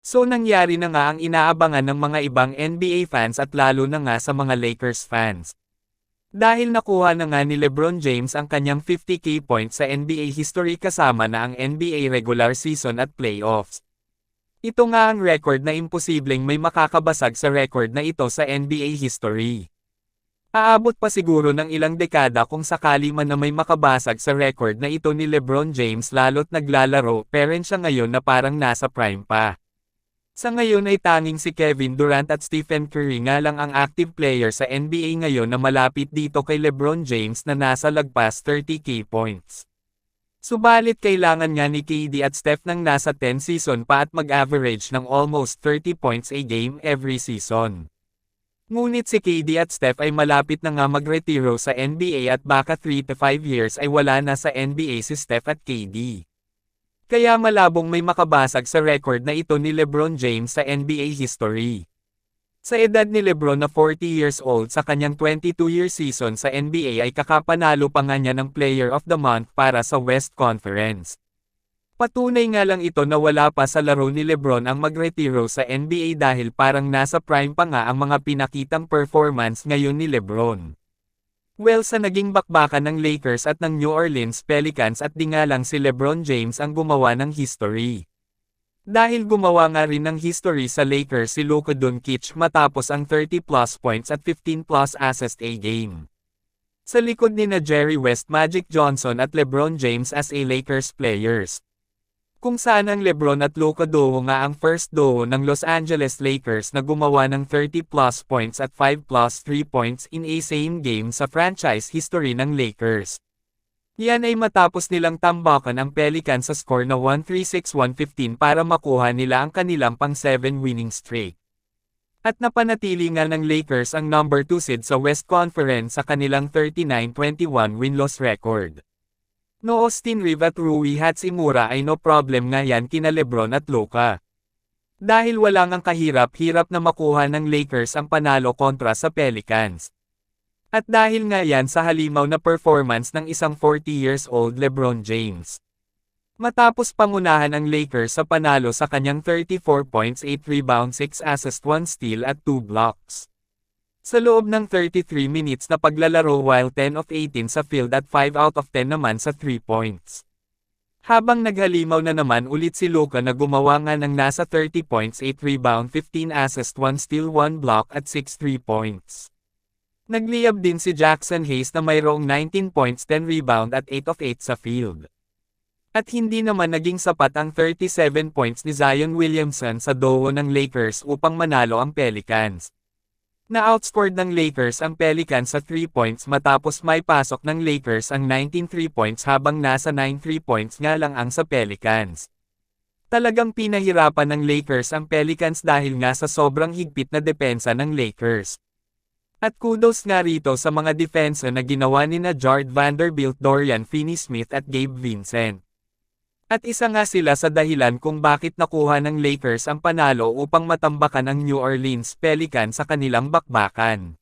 So nangyari na nga ang inaabangan ng mga ibang NBA fans at lalo na nga sa mga Lakers fans. Dahil nakuha na nga ni LeBron James ang kanyang 50k points sa NBA history kasama na ang NBA regular season at playoffs. Ito nga ang record na imposibleng may makakabasag sa record na ito sa NBA history. Aabot pa siguro ng ilang dekada kung sakali man na may makabasag sa record na ito ni LeBron James lalo't naglalaro pero siya ngayon na parang nasa prime pa. Sa ngayon ay tanging si Kevin Durant at Stephen Curry nga lang ang active player sa NBA ngayon na malapit dito kay LeBron James na nasa lagpas 30k points. Subalit kailangan nga ni KD at Steph ng nasa 10 season pa at mag-average ng almost 30 points a game every season. Ngunit si KD at Steph ay malapit na nga magretiro sa NBA at baka 3 to 5 years ay wala na sa NBA si Steph at KD. Kaya malabong may makabasag sa record na ito ni LeBron James sa NBA history. Sa edad ni LeBron na 40 years old sa kanyang 22-year season sa NBA ay kakapanalo pa nga niya ng Player of the Month para sa West Conference. Patunay nga lang ito na wala pa sa laro ni LeBron ang magretiro sa NBA dahil parang nasa prime pa nga ang mga pinakitang performance ngayon ni LeBron. Well, sa naging bakbakan ng Lakers at ng New Orleans Pelicans at di nga lang si LeBron James ang gumawa ng history. Dahil gumawa nga rin ng history sa Lakers si Luka Doncic matapos ang 30-plus points at 15-plus assists a game. Sa likod ni na Jerry West, Magic Johnson at LeBron James as a Lakers players. Kung saan ang LeBron at Luka duo nga ang first duo ng Los Angeles Lakers na gumawa ng 30-plus points at 5-plus 3 points in a same game sa franchise history ng Lakers. Yan ay matapos nilang tambakan ang Pelicans sa score na 136-115 para makuha nila ang kanilang pang-7 winning streak. At napanatili nga ng Lakers ang number 2 seed sa West Conference sa kanilang 39-21 win-loss record. No Austin Reeves at Rui Hachimura ay no problem nga yan kina LeBron at Luka. Dahil wala ngang kahirap-hirap na makuha ng Lakers ang panalo kontra sa Pelicans. At dahil nga yan sa halimaw na performance ng isang 40 years old LeBron James. Matapos pangunahan ang Lakers sa panalo sa kanyang 34 points, 8 rebounds, 6 assists, 1 steal at 2 blocks. Sa loob ng 33 minutes na paglalaro while 10 of 18 sa field at 5 out of 10 naman sa 3 points. Habang naghalimaw na naman ulit si Luka na gumawa nga ng nasa 30 points, 8 rebound, 15 assist, 1 steal, 1 block at 6 3 points. Nagliyab din si Jackson Hayes na mayroong 19 points, 10 rebound at 8 of 8 sa field. At hindi naman naging sapat ang 37 points ni Zion Williamson sa duo ng Lakers upang manalo ang Pelicans. Na-outscored ng Lakers ang Pelicans sa 3 points matapos may pasok ng Lakers ang 19 3 points habang nasa 9 3 points nga lang ang sa Pelicans. Talagang pinahirapan ng Lakers ang Pelicans dahil nga sa sobrang higpit na depensa ng Lakers. At kudos nga rito sa mga depensa na ginawa ni na Jared Vanderbilt, Dorian Finney-Smith at Gabe Vincent. At isa nga sila sa dahilan kung bakit nakuha ng Lakers ang panalo upang matambakan ang New Orleans Pelicans sa kanilang bakbakan.